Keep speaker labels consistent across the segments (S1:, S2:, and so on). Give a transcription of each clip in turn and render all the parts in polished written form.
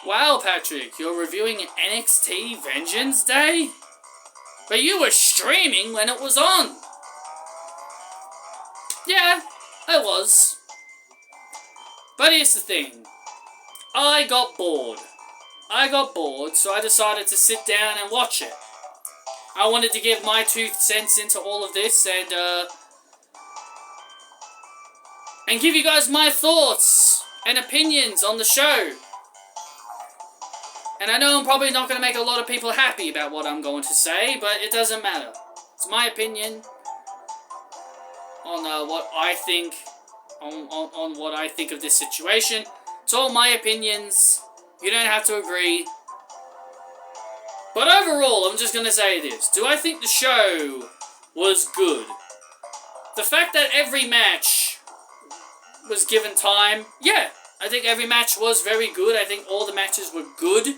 S1: Wow, Patrick, you're reviewing NXT Vengeance Day? But you were streaming when it was on. Yeah, I was. But here's the thing. I got bored, so I decided to sit down and watch it. I wanted to give my 2 cents into all of this and give you guys my thoughts and opinions on the show. And I know I'm probably not going to make a lot of people happy about what I'm going to say, but it doesn't matter. It's my opinion on what I think, on what I think of this situation. It's all my opinions. You don't have to agree. But overall, I'm just going to say this. Do I think the show was good? The fact that every match was given time, yeah. I think every match was very good. I think all the matches were good.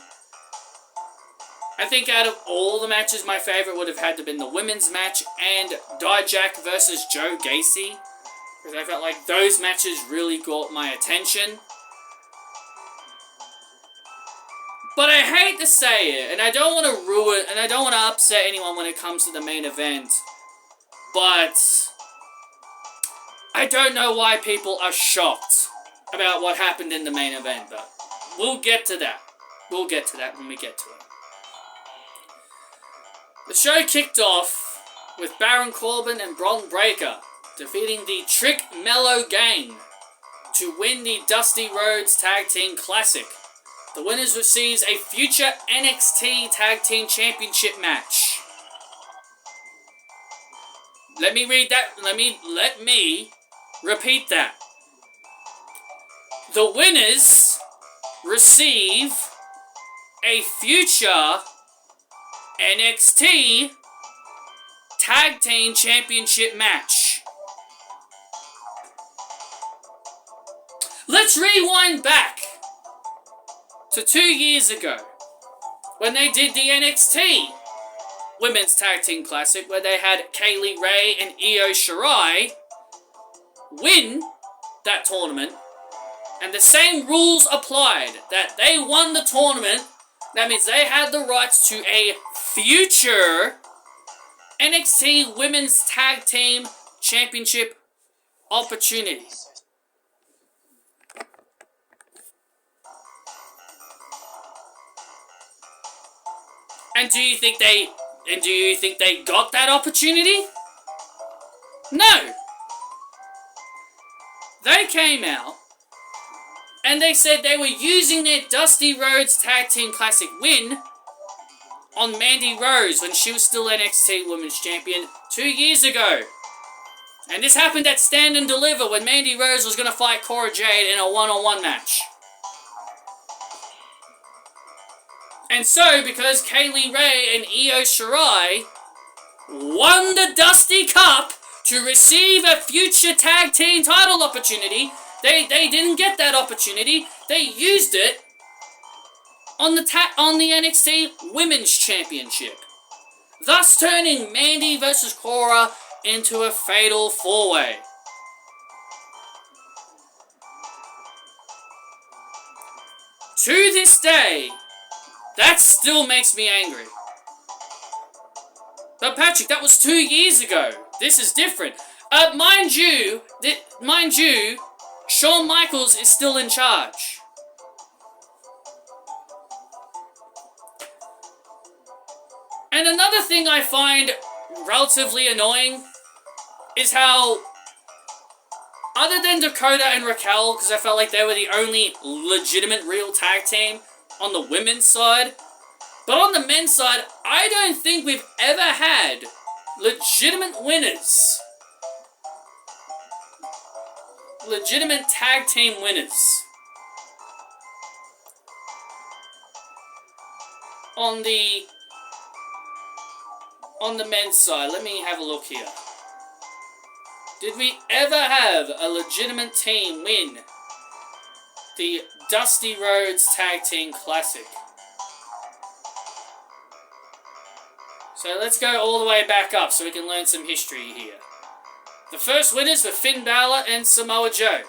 S1: I think out of all the matches, my favourite would have had to been the women's match and Dijak versus Joe Gacy. Because I felt like those matches really got my attention. But I hate to say it, and I don't want to ruin, and I don't want to upset anyone when it comes to the main event, but I don't know why people are shocked about what happened in the main event, but we'll get to that. We'll get to that when we get to it. The show kicked off with Baron Corbin and Bron Breakker defeating the Trick Mello Gang to win the Dusty Rhodes Tag Team Classic. The winners receives a future NXT Tag Team Championship match. Let me read that. Let me repeat that. The winners receive a future NXT Tag Team Championship match. Let's rewind back to 2 years ago when they did the NXT Women's Tag Team Classic, where they had Kaylee Ray and Io Shirai win that tournament, and the same rules applied, that they won the tournament. That means they had the rights to a future NXT Women's Tag Team Championship opportunity. And do you think they got that opportunity? No. They came out and they said they were using their Dusty Rhodes Tag Team Classic win on Mandy Rose when she was still NXT Women's Champion 2 years ago. And this happened at Stand and Deliver when Mandy Rose was going to fight Cora Jade in a one-on-one match. And so, because Kaylee Ray and Io Shirai won the Dusty Cup to receive a future tag team title opportunity, they didn't get that opportunity. They used it on the NXT Women's Championship, thus turning Mandy versus Cora into a fatal four-way. To this day, that still makes me angry. But Patrick, that was 2 years ago. This is different. Mind you, Shawn Michaels is still in charge. And another thing I find relatively annoying is how, other than Dakota and Raquel, because I felt like they were the only legitimate real tag team on the women's side, but on the men's side, I don't think we've ever had legitimate winners. Legitimate tag team winners. On the men's side, let me have a look here. Did we ever have a legitimate team win the Dusty Rhodes Tag Team Classic? So let's go all the way back up so we can learn some history here. The first winners were Finn Balor and Samoa Joe.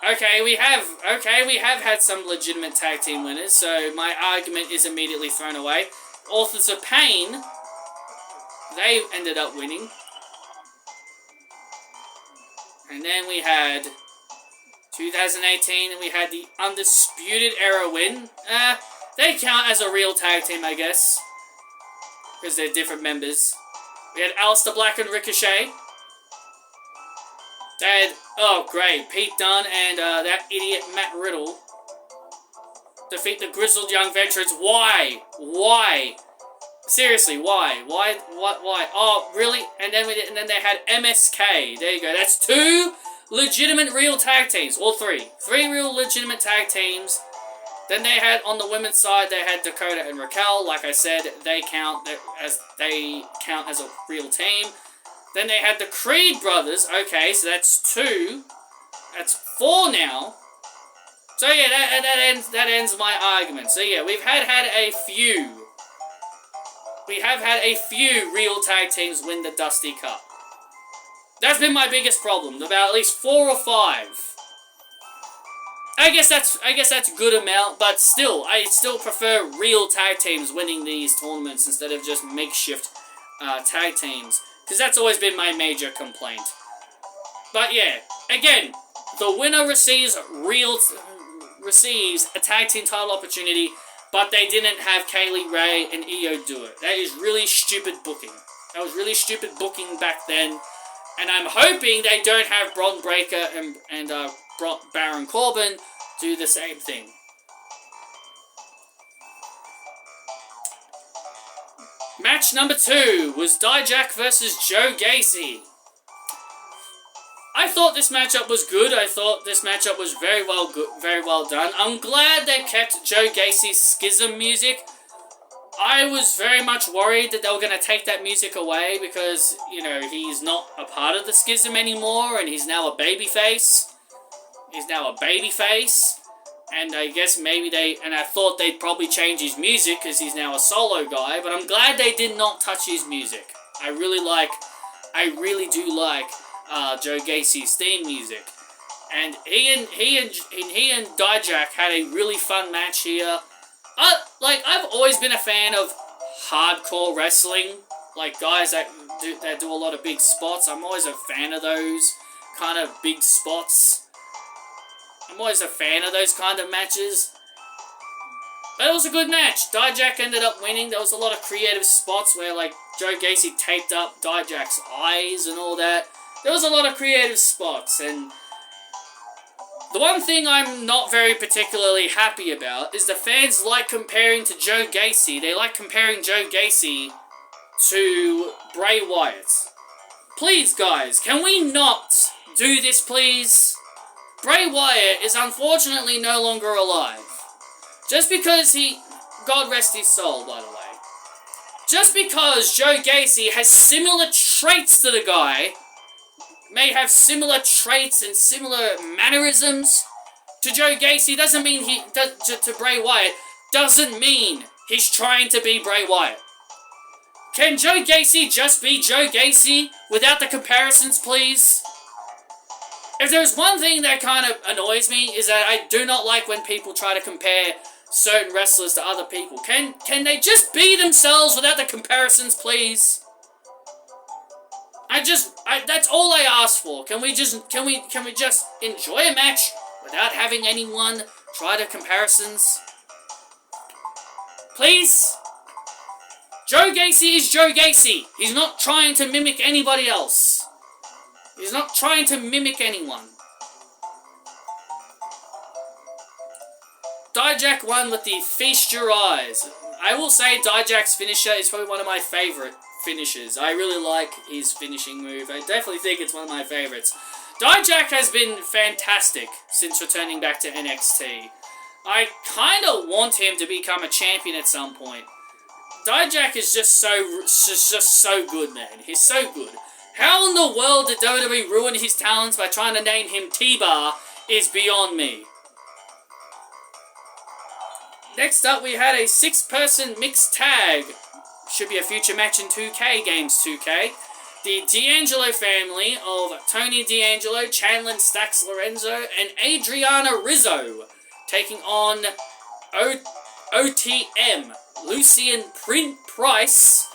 S1: Okay, we have had some legitimate tag team winners, so my argument is immediately thrown away. Authors of Pain, they ended up winning. And then we had 2018, and we had the Undisputed Era win. They count as a real tag team, I guess, because they're different members. We had Aleister Black and Ricochet. They had, oh great, Pete Dunne and that idiot Matt Riddle defeat the Grizzled Young Veterans. Why? Why? Seriously, why? Why? What? Why? Oh, really? And then they had MSK. There you go. That's 2 legitimate real tag teams. Well, 3. 3 real legitimate tag teams. Then they had, on the women's side, they had Dakota and Raquel. Like I said, they count as a real team. Then they had the Creed brothers. Okay, so that's 2. That's 4 now. So yeah, that ends my argument. So yeah, we've had a few. We have had a few real tag teams win the Dusty Cup. That's been my biggest problem. About at least 4 or 5. I guess that's a good amount, but still, I still prefer real tag teams winning these tournaments instead of just makeshift tag teams, because that's always been my major complaint. But yeah, again, the winner receives a tag team title opportunity, but they didn't have Kaylee Ray and Io do it. That is really stupid booking. That was really stupid booking back then, and I'm hoping they don't have Bron Breakker and Baron Corbin do the same thing. Match number 2 was Dijak versus Joe Gacy. I thought this matchup was good. I thought this matchup was very well done. I'm glad they kept Joe Gacy's Schism music. I was very much worried that they were going to take that music away because, you know, he's not a part of the Schism anymore and he's now a babyface. And I guess I thought they'd probably change his music because he's now a solo guy, but I'm glad they did not touch his music. I really do like Joe Gacy's theme music. And he and Dijak had a really fun match here. I've always been a fan of hardcore wrestling, like guys that do a lot of big spots. I'm always a fan of those kind of big spots. I'm always a fan of those kind of matches. But it was a good match. Dijak ended up winning. There was a lot of creative spots where, like, Joe Gacy taped up Dijak's eyes and all that. There was a lot of creative spots, and the one thing I'm not very particularly happy about is the fans like comparing to Joe Gacy. They like comparing Joe Gacy to Bray Wyatt. Please, guys, can we not do this, please? Bray Wyatt is unfortunately no longer alive. Just because God rest his soul, by the way. Just because Joe Gacy has similar traits to the guy, may have similar traits and similar mannerisms to Joe Gacy, doesn't mean to Bray Wyatt, doesn't mean he's trying to be Bray Wyatt. Can Joe Gacy just be Joe Gacy without the comparisons, please? If there's one thing that kind of annoys me, is that I do not like when people try to compare certain wrestlers to other people. Can they just be themselves without the comparisons, please? That's all I ask for. Can we just enjoy a match without having anyone try the comparisons? Please? Joe Gacy is Joe Gacy. He's not trying to mimic anybody else. He's not trying to mimic anyone. Dijak won with the Feast Your Eyes. I will say Dijak's finisher is probably one of my favourite finishes. I really like his finishing move. I definitely think it's one of my favourites. Dijak has been fantastic since returning back to NXT. I kind of want him to become a champion at some point. Dijak is just so good, man. He's so good. How in the world did WWE ruin his talents by trying to name him T-Bar is beyond me. Next up, we had a 6-person mixed tag. Should be a future match in 2K Games 2K. the D'Angelo family of Tony D'Angelo, Chandler Stax Lorenzo, and Adriana Rizzo, taking on OTM, Lucian Price,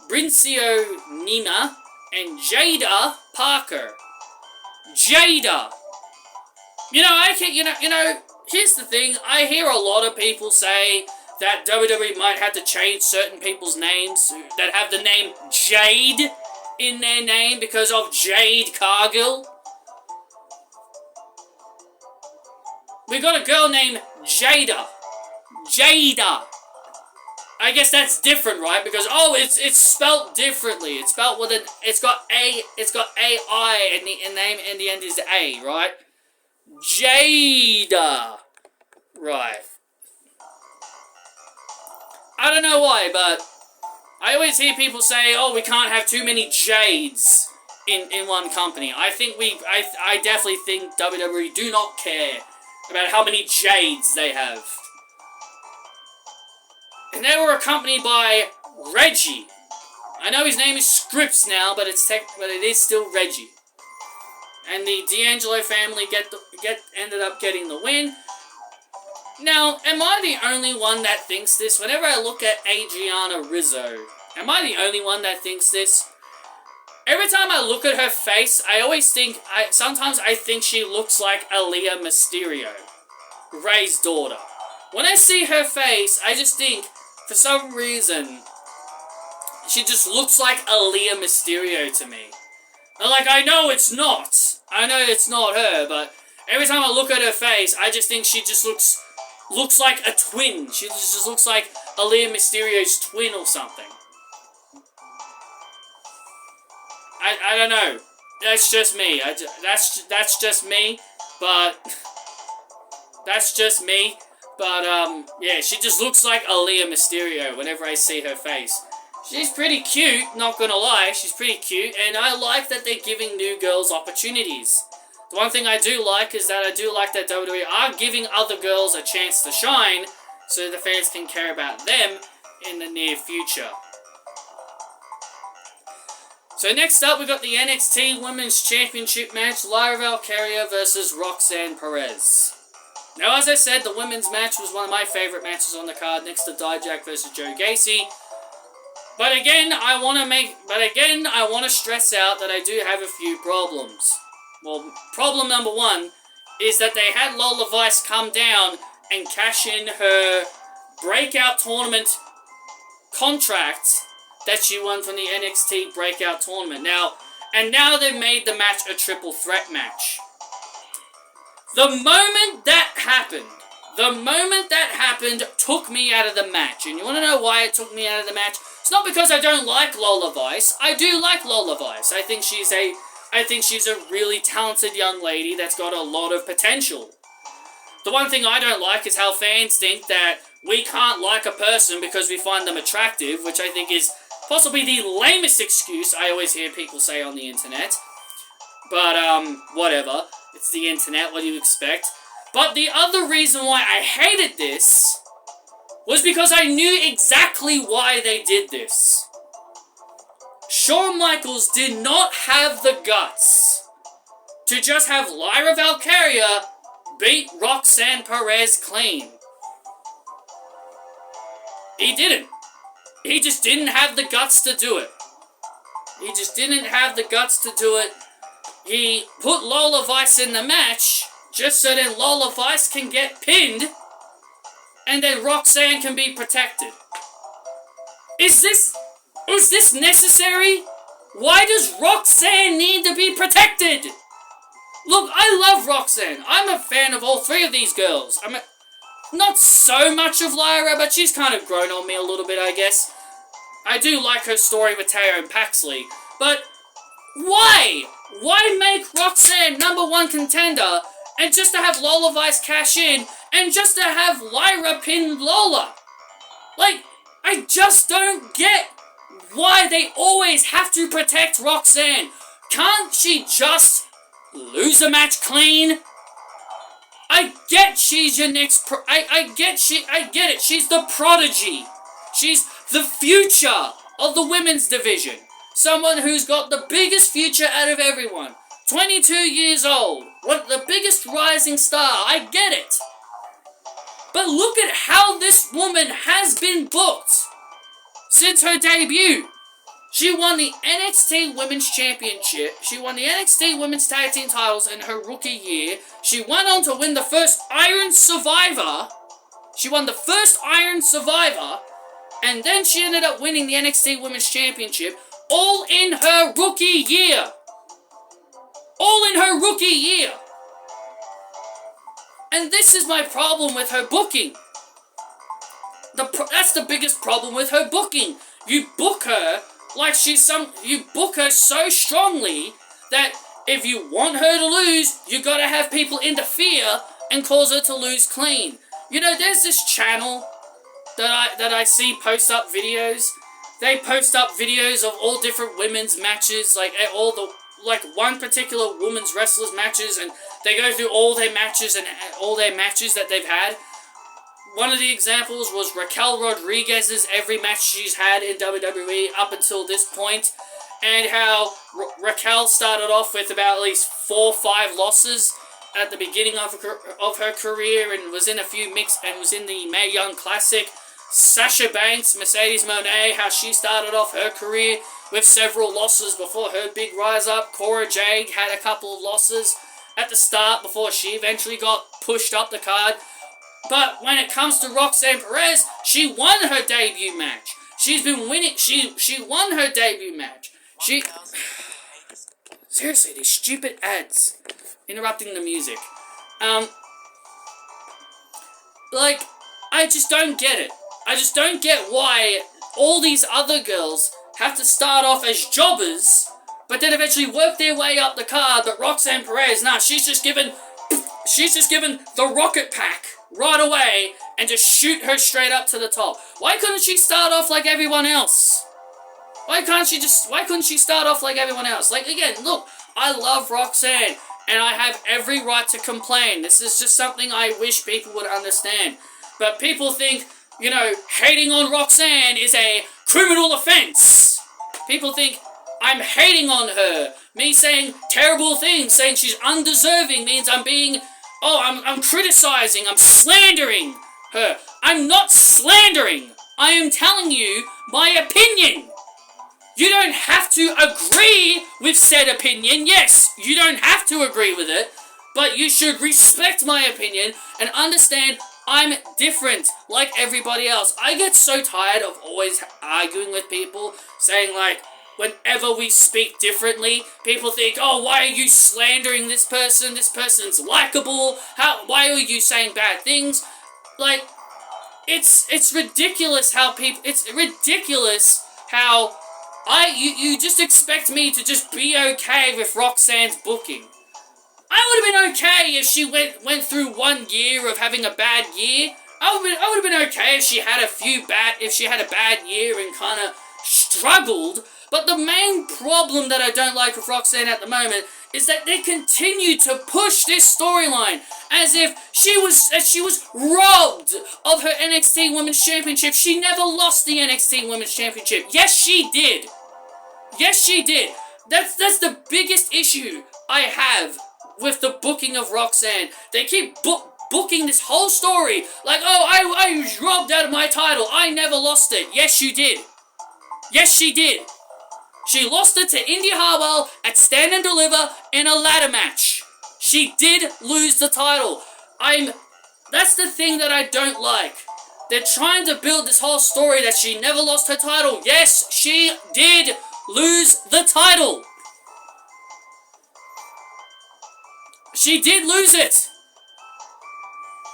S1: Brincio Nima, and Jada Parker. Jada! Here's the thing. I hear a lot of people say that WWE might have to change certain people's names that have the name Jade in their name because of Jade Cargill. We got a girl named Jada. Jada. I guess that's different, right? Because it's spelt differently. It's spelt with it's got AI and the name and the end is A, right? Jada. Right. I don't know why, but I always hear people say, "Oh, we can't have too many Jades in one company." I definitely think WWE do not care about how many Jades they have. And they were accompanied by Reggie. I know his name is Scripps now, but it is still Reggie. And the D'Angelo family ended up getting the win. Now, am I the only one that thinks this? Whenever I look at Adriana Rizzo, am I the only one that thinks this? Every time I look at her face, I always think, sometimes I think she looks like Aaliyah Mysterio, Ray's daughter. When I see her face, I just think, for some reason, she just looks like Aaliyah Mysterio to me. And I know it's not. I know it's not her, but every time I look at her face, I just think she just looks like a twin. She just looks like Aaliyah Mysterio's twin or something. I don't know. That's just me. That's just me. But that's just me. But yeah, she just looks like Aaliyah Mysterio whenever I see her face. She's pretty cute, not gonna lie. She's pretty cute, and I like that they're giving new girls opportunities. The one thing I do like is that I do like that WWE are giving other girls a chance to shine so the fans can care about them in the near future. So next up, we got the NXT Women's Championship match, Lyra Valkyria versus Roxanne Perez. Now, as I said, the women's match was one of my favorite matches on the card, next to Dijak versus Joe Gacy. But again, I want to stress out that I do have a few problems. Well, problem number one is that they had Lola Vice come down and cash in her breakout tournament contract that she won from the NXT breakout tournament. Now they've made the match a triple threat match. The moment that happened took me out of the match. And you want to know why it took me out of the match? It's not because I don't like Lola Vice. I do like Lola Vice. I think she's a really talented young lady that's got a lot of potential. The one thing I don't like is how fans think that we can't like a person because we find them attractive, which I think is possibly the lamest excuse I always hear people say on the internet. But, whatever. It's the internet, what do you expect? But the other reason why I hated this was because I knew exactly why they did this. Shawn Michaels did not have the guts to just have Lyra Valkyria beat Roxanne Perez clean. He didn't. He just didn't have the guts to do it. He just didn't have the guts to do it. He put Lola Vice in the match just so then Lola Vice can get pinned and then Roxanne can be protected. Is this necessary? Why does Roxanne need to be protected? Look, I love Roxanne. I'm a fan of all three of these girls. Not so much of Lyra, but she's kind of grown on me a little bit, I guess. I do like her story with Taya and Paxley, but why? Why make Roxanne #1 contender and just to have Lola Vice cash in and just to have Lyra pin Lola? I just don't get why they always have to protect Roxanne. Can't she just lose a match clean? I get she's your next I get it. She's the prodigy. She's the future of the women's division. someone who's got the biggest future out of everyone. 22 years old. The biggest rising star. I get it. But look at how this woman has been booked since her debut. She won the NXT Women's Championship. She won the NXT Women's Tag Team titles in her rookie year. She went on to win the first Iron Survivor. And then she ended up winning the NXT Women's Championship all in her rookie year. And this is my problem with her booking. That's the biggest problem with her booking. You book her like you book her so strongly that if you want her to lose, you gotta have people interfere and cause her to lose clean. You know, there's this channel that I see post up videos. They post up videos of all different women's matches, like one particular women's wrestlers matches, and they go through all their matches that they've had. One of the examples was Raquel Rodriguez's every match she's had in WWE up until this point, and how Raquel started off with about at least 4 or 5 losses at the beginning of her career, and was in a few was in the Mae Young Classic. Sasha Banks, Mercedes Moné, how she started off her career with several losses before her big rise up. Cora Jade had a couple of losses at the start before she eventually got pushed up the card. But when it comes to Roxanne Perez, she won her debut match. She's been winning. She won her debut match. Seriously, these stupid ads interrupting the music. I just don't get it. I just don't get why all these other girls have to start off as jobbers, but then eventually work their way up the card. But Roxanne Perez, she's just given the rocket pack right away and just shoot her straight up to the top. Why couldn't she start off like everyone else? Why couldn't she start off like everyone else? Like, again, look, I love Roxanne, and I have every right to complain. This is just something I wish people would understand. But people think, you know, hating on Roxanne is a criminal offense. People think I'm hating on her. Me saying terrible things, saying she's undeserving means I'm criticizing, I'm slandering her. I'm not slandering. I am telling you my opinion. You don't have to agree with said opinion. Yes, you don't have to agree with it, but you should respect my opinion and understand I'm different, like everybody else. I get so tired of always arguing with people, saying like, whenever we speak differently, people think, oh, why are you slandering this person? This person's likable. Why are you saying bad things? Like, it's ridiculous how you just expect me to just be okay with Roxanne's booking. I would have been okay if she went through 1 year of having a bad year. I would have been okay if she had a bad year and kind of struggled. But the main problem that I don't like with Roxanne at the moment is that they continue to push this storyline as if she was robbed of her NXT Women's Championship. She never lost the NXT Women's Championship. Yes, she did. Yes, she did. That's the biggest issue I have with the booking of Roxanne. They keep booking this whole story like, oh, I was robbed out of my title. I never lost it. Yes, you did. Yes, she did. She lost it to Indy Hartwell at Stand and Deliver in a ladder match. She did lose the title. That's the thing that I don't like. They're trying to build this whole story that she never lost her title. Yes, she did lose the title. She did lose it.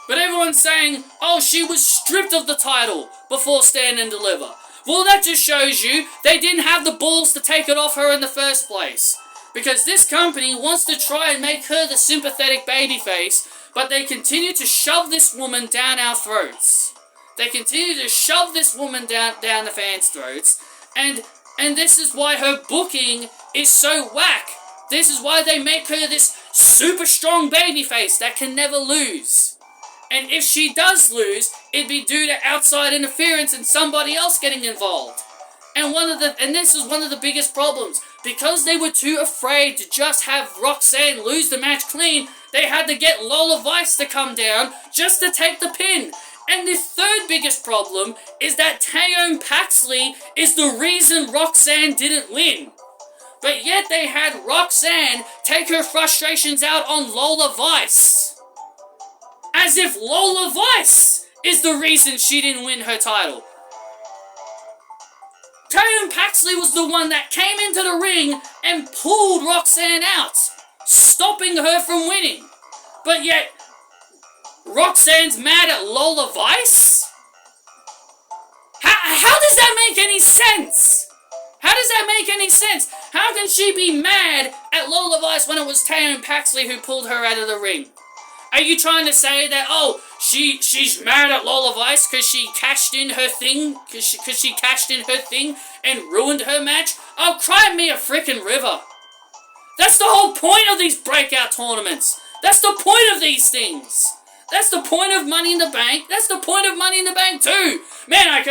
S1: But everyone's saying, oh, she was stripped of the title before Stand and Deliver. Well, that just shows you they didn't have the balls to take it off her in the first place. Because this company wants to try and make her the sympathetic babyface, but they continue to shove this woman down our throats. They continue to shove this woman down the fans' throats, and this is why her booking is so whack. This is why they make her this super strong babyface that can never lose. And if she does lose, it'd be due to outside interference and somebody else getting involved. And this was one of the biggest problems. Because they were too afraid to just have Roxanne lose the match clean, they had to get Lola Vice to come down just to take the pin. And the third biggest problem is that Taeyong Paxley is the reason Roxanne didn't win. But yet they had Roxanne take her frustrations out on Lola Vice. As if Lola Vice is the reason she didn't win her title. Taeyong Paxley was the one that came into the ring and pulled Roxanne out, stopping her from winning. But yet, Roxanne's mad at Lola Vice? How does that make any sense? How does that make any sense? How can she be mad at Lola Vice when it was Taeyong Paxley who pulled her out of the ring? Are you trying to say that, oh, she's mad at Lola Vice because she cashed in her thing? Because she cashed in her thing and ruined her match? Oh, cry me a frickin' river. That's the whole point of these breakout tournaments. That's the point of these things. That's the point of Money in the Bank. That's the point of Money in the Bank too. Man, I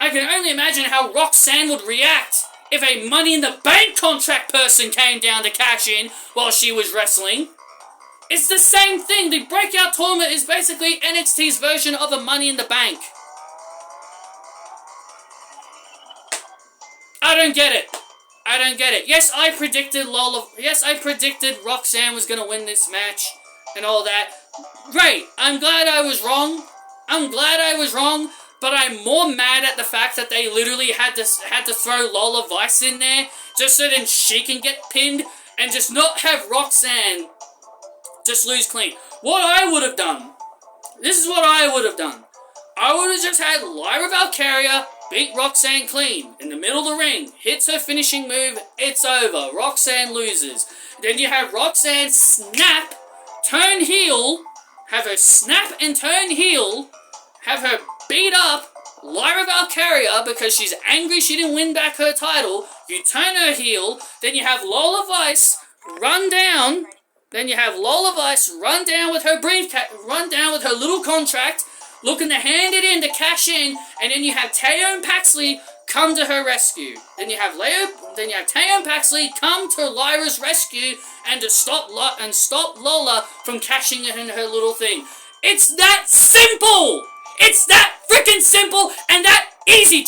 S1: can only imagine how Roxanne would react if a Money in the Bank contract person came down to cash in while she was wrestling. It's the same thing. The breakout tournament is basically NXT's version of a Money in the Bank. I don't get it. I don't get it. Yes, I predicted Roxanne was going to win this match and all that. Great. I'm glad I was wrong. But I'm more mad at the fact that they literally had to throw Lola Vice in there just so then she can get pinned and just not have Roxanne just lose clean. What I would have done, this is what I would have done. I would have just had Lyra Valkyria beat Roxanne clean in the middle of the ring, hits her finishing move, it's over. Roxanne loses. Then you have Roxanne snap, turn heel, have her snap and turn heel, have her beat up Lyra Valkyria because she's angry she didn't win back her title. You turn her heel, then you have Lola Vice run down. Then you have Lola Vice run down with her little contract, looking to hand it in to cash in, and then you have Taeyong Paxley come to her rescue. Then you have Taeyong Paxley come to Lyra's rescue and to stop Lola from cashing in her little thing. It's that simple. It's that freaking simple and that easy,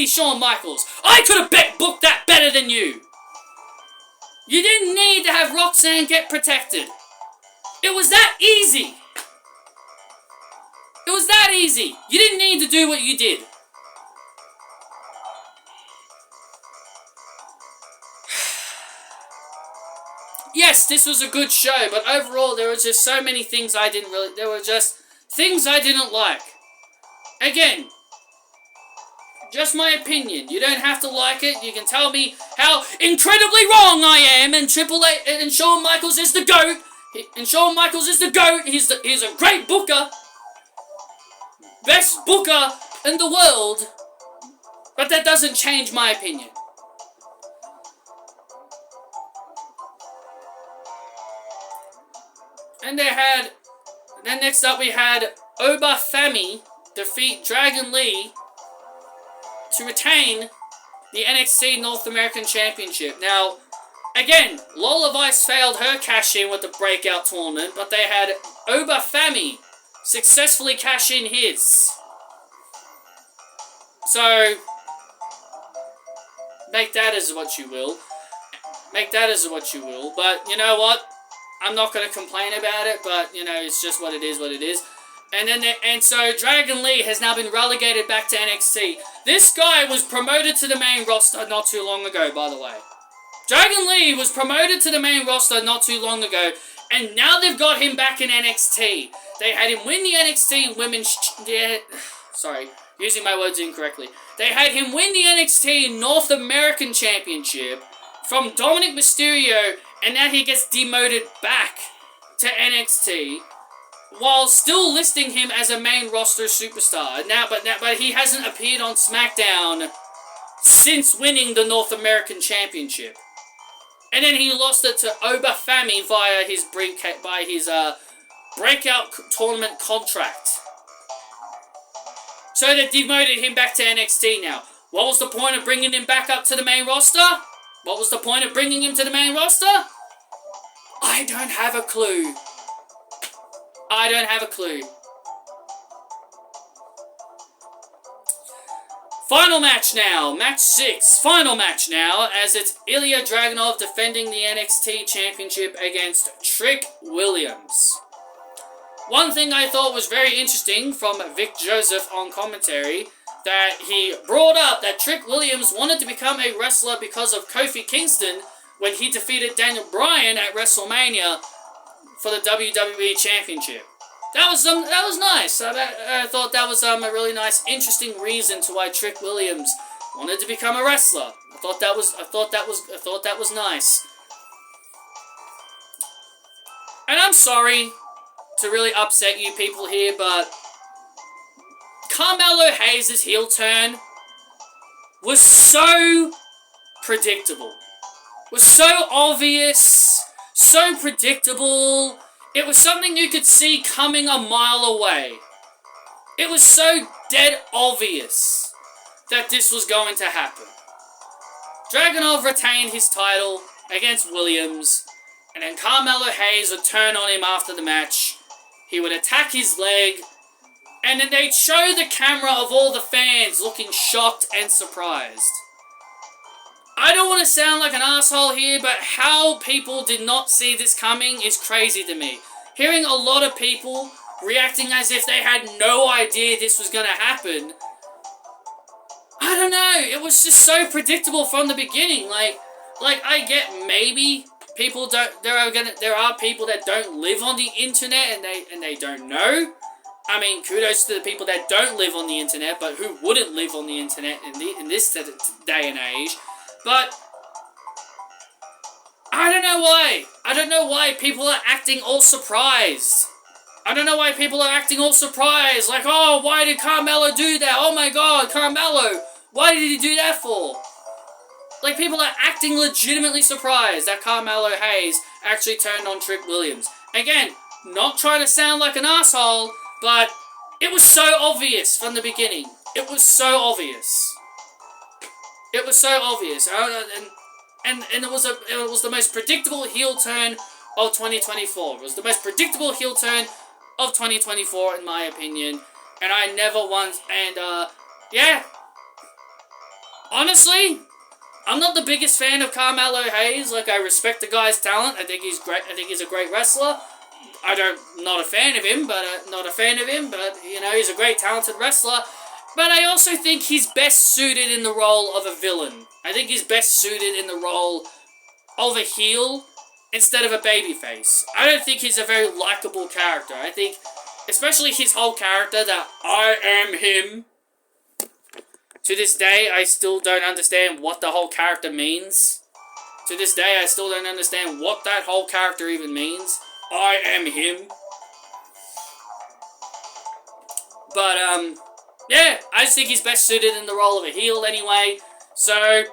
S1: Shawn Michaels. I could have booked that better than you. You didn't need to have Roxanne get protected. It was that easy. It was that easy. You didn't need to do what you did. Yes, this was a good show, but overall there was just so many things there were just things I didn't like. Again, just my opinion. You don't have to like it. You can tell me how incredibly wrong I am, and Triple H and Shawn Michaels is the GOAT. Shawn Michaels is the GOAT. He's a great booker. Best booker in the world. But that doesn't change my opinion. And then next up we had Oba Femi defeat Dragon Lee to retain the NXT North American Championship. Now, again, Lola Vice failed her cash-in with the breakout tournament, but they had Oba Femi successfully cash in his. So, make that as what you will. But, you know what? I'm not going to complain about it, but, you know, it's just what it is. And so Dragon Lee has now been relegated back to NXT. This guy was promoted to the main roster not too long ago, by the way. Dragon Lee was promoted to the main roster not too long ago, and now they've got him back in NXT. They had him win the NXT Women's... sorry, using my words incorrectly. They had him win the NXT North American Championship from Dominic Mysterio, and now he gets demoted back to NXT. While still listing him as a main roster superstar. But he hasn't appeared on SmackDown since winning the North American Championship. And then he lost it to Oba Femi via his breakout tournament contract. So they demoted him back to NXT now. What was the point of bringing him back up to the main roster? What was the point of bringing him to the main roster? I don't have a clue. I don't have a clue. Final match now. Match 6. Final match now, as it's Ilya Dragunov defending the NXT Championship against Trick Williams. One thing I thought was very interesting from Vic Joseph on commentary, that he brought up that Trick Williams wanted to become a wrestler because of Kofi Kingston when he defeated Daniel Bryan at WrestleMania for the WWE Championship. That was nice. I thought that was a really nice, interesting reason to why Trick Williams wanted to become a wrestler. I thought that was nice. And I'm sorry to really upset you people here, but Carmelo Hayes' heel turn was so predictable. Was so obvious, so predictable. It was something you could see coming a mile away. It was so dead obvious that this was going to happen. Dragunov retained his title against Williams, and then Carmelo Hayes would turn on him after the match. He would attack his leg, and then they'd show the camera of all the fans looking shocked and surprised. I don't want to sound like an asshole here, but how people did not see this coming is crazy to me. Hearing a lot of people reacting as if they had no idea this was going to happen, I don't know, it was just so predictable from the beginning. Like I get maybe people don't, there are people that don't live on the internet and they don't know. I mean, kudos to the people that don't live on the internet, but who wouldn't live on the internet in this day and age. But I don't know why. I don't know why people are acting all surprised. I don't know why people are acting all surprised. Like, oh, why did Carmelo do that? Oh my god, Carmelo. Why did he do that for? Like, people are acting legitimately surprised that Carmelo Hayes actually turned on Trick Williams. Again, not trying to sound like an asshole, but it was so obvious from the beginning. It was so obvious. It was so obvious. And it was the most predictable heel turn of 2024. It was the most predictable heel turn of 2024, in my opinion. And I never once... And, yeah. Honestly, I'm not the biggest fan of Carmelo Hayes. Like, I respect the guy's talent. I think he's great. I think he's a great wrestler. Not a fan of him, but you know, he's a great, talented wrestler. But I also think he's best suited in the role of a villain. I think he's best suited in the role of a heel instead of a babyface. I don't think he's a very likable character. I think, especially his whole character, that I am him. To this day, I still don't understand what the whole character means. To this day, I still don't understand what that whole character even means. I am him. But, yeah, I just think he's best suited in the role of a heel anyway. So,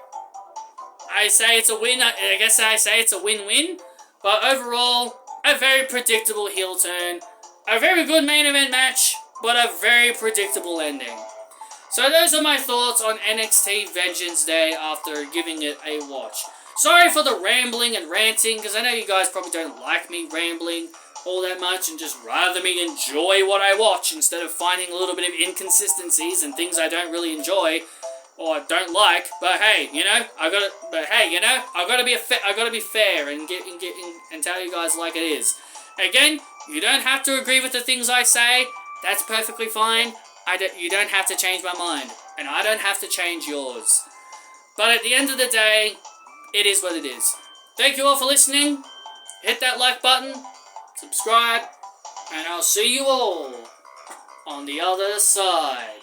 S1: I say it's a win. I guess I say it's a win-win. But overall, a very predictable heel turn. A very good main event match, but a very predictable ending. So those are my thoughts on NXT Vengeance Day after giving it a watch. Sorry for the rambling and ranting, because I know you guys probably don't like me rambling all that much and just rather me enjoy what I watch instead of finding a little bit of inconsistencies and things I don't really enjoy or don't like. But hey, you know, I gotta be fair and and tell you guys like it is. Again, you don't have to agree with the things I say. That's perfectly fine. You don't have to change my mind, and I don't have to change yours. But at the end of the day, it is what it is. Thank you all for listening. Hit that like button, subscribe, and I'll see you all on the other side.